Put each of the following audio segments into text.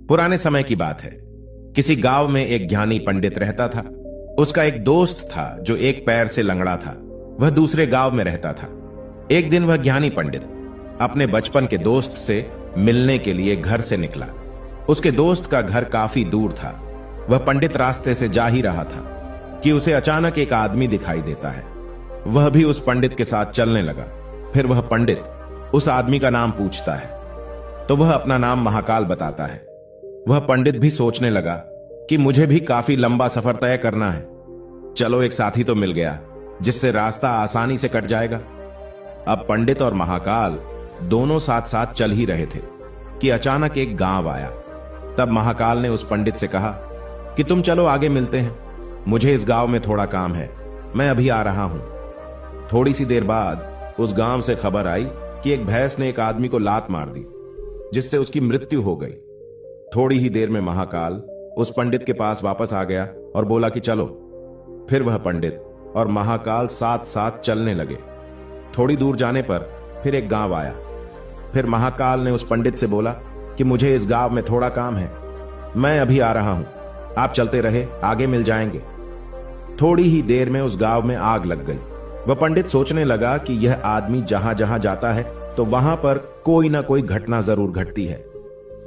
पुराने समय की बात है। किसी गांव में एक ज्ञानी पंडित रहता था। उसका एक दोस्त था जो एक पैर से लंगड़ा था। वह दूसरे गांव में रहता था। एक दिन वह ज्ञानी पंडित अपने बचपन के दोस्त से मिलने के लिए घर से निकला। उसके दोस्त का घर काफी दूर था। वह पंडित रास्ते से जा ही रहा था कि उसे अचानक एक आदमी दिखाई देता है। वह भी उस पंडित के साथ चलने लगा। फिर वह पंडित उस आदमी का नाम पूछता है तो वह अपना नाम महाकाल बताता है। वह पंडित भी सोचने लगा कि मुझे भी काफी लंबा सफर तय करना है। चलो एक साथी तो मिल गया जिससे रास्ता आसानी से कट जाएगा। अब पंडित और महाकाल दोनों साथ साथ चल ही रहे थे कि अचानक एक गांव आया। तब महाकाल ने उस पंडित से कहा कि तुम चलो आगे मिलते हैं, मुझे इस गांव में थोड़ा काम है, मैं अभी आ रहा हूं। थोड़ी सी देर बाद उस गांव से खबर आई कि एक भैंस ने एक आदमी को लात मार दी जिससे उसकी मृत्यु हो गई। थोड़ी ही देर में महाकाल उस पंडित के पास वापस आ गया और बोला कि चलो। फिर वह पंडित और महाकाल साथ साथ चलने लगे। थोड़ी दूर जाने पर फिर एक गांव आया। फिर महाकाल ने उस पंडित से बोला कि मुझे इस गांव में थोड़ा काम है, मैं अभी आ रहा हूं, आप चलते रहे, आगे मिल जाएंगे। थोड़ी ही देर में उस गांव में आग लग गई। वह पंडित सोचने लगा कि यह आदमी जहां जहां जाता है तो वहां पर कोई ना कोई घटना जरूर घटती है।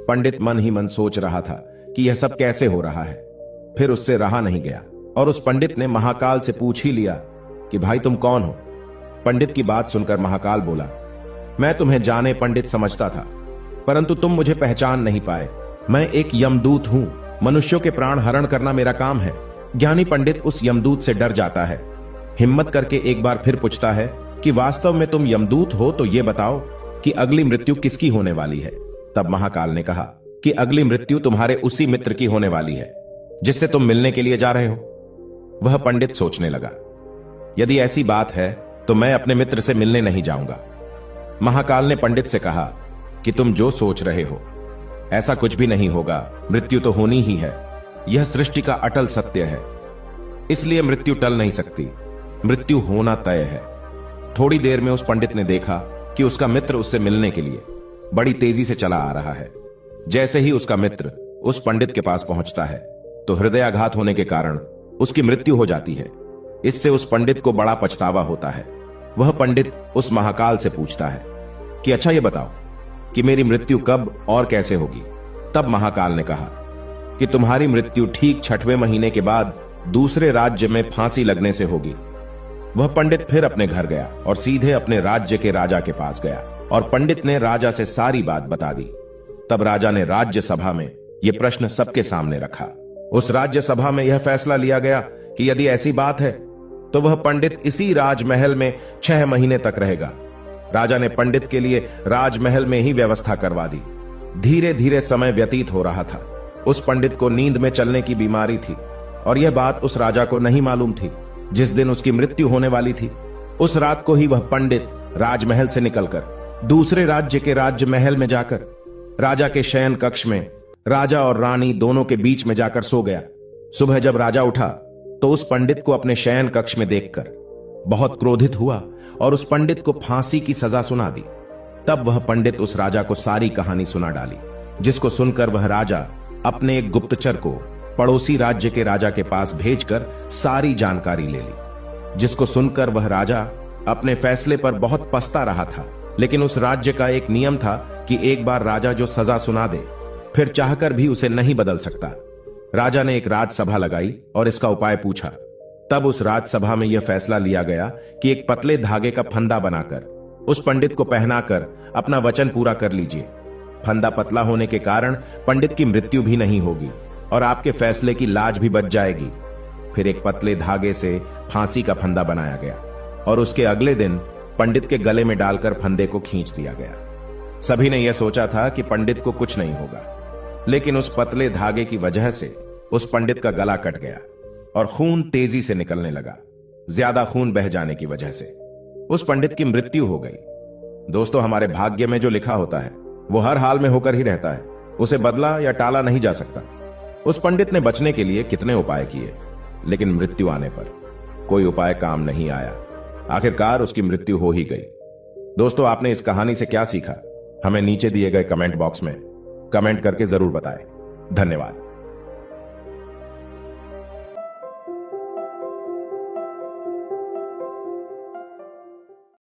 पंडित मन ही मन सोच रहा था कि यह सब कैसे हो रहा है। फिर उससे रहा नहीं गया और उस पंडित ने महाकाल से पूछ ही लिया कि भाई तुम कौन हो। पंडित की बात सुनकर महाकाल बोला, मैं तुम्हें जाने पंडित समझता था, परंतु तुम मुझे पहचान नहीं पाए। मैं एक यमदूत हूं, मनुष्यों के प्राण हरण करना मेरा काम है। ज्ञानी पंडित उस यमदूत से डर जाता है। हिम्मत करके एक बार फिर पूछता है कि वास्तव में तुम यमदूत हो तो ये बताओ कि अगली मृत्यु किसकी होने वाली है। तब महाकाल ने कहा कि अगली मृत्यु तुम्हारे उसी मित्र की होने वाली है जिससे तुम मिलने के लिए जा रहे हो। वह पंडित सोचने लगा, यदि ऐसी बात है तो मैं अपने मित्र से मिलने नहीं जाऊंगा। महाकाल ने पंडित से कहा कि तुम जो सोच रहे हो ऐसा कुछ भी नहीं होगा, मृत्यु तो होनी ही है। यह सृष्टि का अटल सत्य है, इसलिए मृत्यु टल नहीं सकती, मृत्यु होना तय है। थोड़ी देर में उस पंडित ने देखा कि उसका मित्र उससे मिलने के लिए बड़ी तेजी से चला आ रहा है। जैसे ही उसका मित्र उस पंडित के पास पहुंचता है तो हृदयाघात होने के कारण उसकी मृत्यु हो जाती है। इससे उस पंडित को बड़ा पछतावा होता है। वह पंडित उस महाकाल से पूछता है कि अच्छा ये बताओ कि मेरी मृत्यु कब और कैसे होगी। तब महाकाल ने कहा कि तुम्हारी मृत्यु ठीक 6वें महीने के बाद दूसरे राज्य में फांसी लगने से होगी। वह पंडित फिर अपने घर गया और सीधे अपने राज्य के राजा के पास गया और पंडित ने राजा से सारी बात बता दी। तब राजा ने राज्य सभा में यह प्रश्न सबके सामने रखा। उस राज्य सभा में यह फैसला लिया गया कि यदि ऐसी बात है तो वह पंडित इसी राजमहल में 6 महीने तक रहेगा। राजा ने पंडित के लिए राजमहल में ही व्यवस्था करवा दी। धीरे धीरे समय व्यतीत हो रहा था। उस पंडित को नींद में चलने की बीमारी थी और यह बात उस राजा को नहीं मालूम थी। जिस दिन उसकी मृत्यु होने वाली थी उस रात को ही वह पंडित राजमहल से निकलकर दूसरे राज्य के राजमहल में जाकर राजा के शयन कक्ष में राजा और रानी दोनों के बीच में जाकर सो गया। सुबह जब राजा उठा तो उस पंडित को अपने शयन कक्ष में देखकर बहुत क्रोधित हुआ और उस पंडित को फांसी की सजा सुना दी। तब वह पंडित उस राजा को सारी कहानी सुना डाली, जिसको सुनकर वह राजा अपने एक गुप्तचर को पड़ोसी राज्य के राजा के पास भेजकर सारी जानकारी ले ली। जिसको सुनकर वह राजा अपने फैसले पर बहुत पछता रहा था, लेकिन उस राज्य का एक नियम था कि एक बार राजा जो सजा सुना दे फिर चाहकर भी उसे नहीं बदल सकता। राजा ने एक राजसभा लगाई और इसका उपाय पूछा। तब उस राजसभा में यह फैसला लिया गया कि एक पतले धागे का फंदा बनाकर उस पंडित को पहनाकर अपना वचन पूरा कर लीजिए। फंदा पतला होने के कारण पंडित की मृत्यु भी नहीं होगी और आपके फैसले की लाज भी बच जाएगी। फिर एक पतले धागे से फांसी का फंदा बनाया गया और उसके अगले दिन पंडित के गले में डालकर फंदे को खींच दिया गया। सभी ने यह सोचा था कि पंडित को कुछ नहीं होगा, लेकिन उस पतले धागे की वजह से उस पंडित का गला कट गया और खून तेजी से निकलने लगा। ज्यादा खून बह जाने की वजह से उस पंडित की मृत्यु हो गई। दोस्तों, हमारे भाग्य में जो लिखा होता है वो हर हाल में होकर ही रहता है, उसे बदला या टाला नहीं जा सकता। उस पंडित ने बचने के लिए कितने उपाय किए, लेकिन मृत्यु आने पर कोई उपाय काम नहीं आया। आखिरकार उसकी मृत्यु हो ही गई। दोस्तों, आपने इस कहानी से क्या सीखा? हमें नीचे दिए गए कमेंट बॉक्स में कमेंट करके जरूर बताएं। धन्यवाद।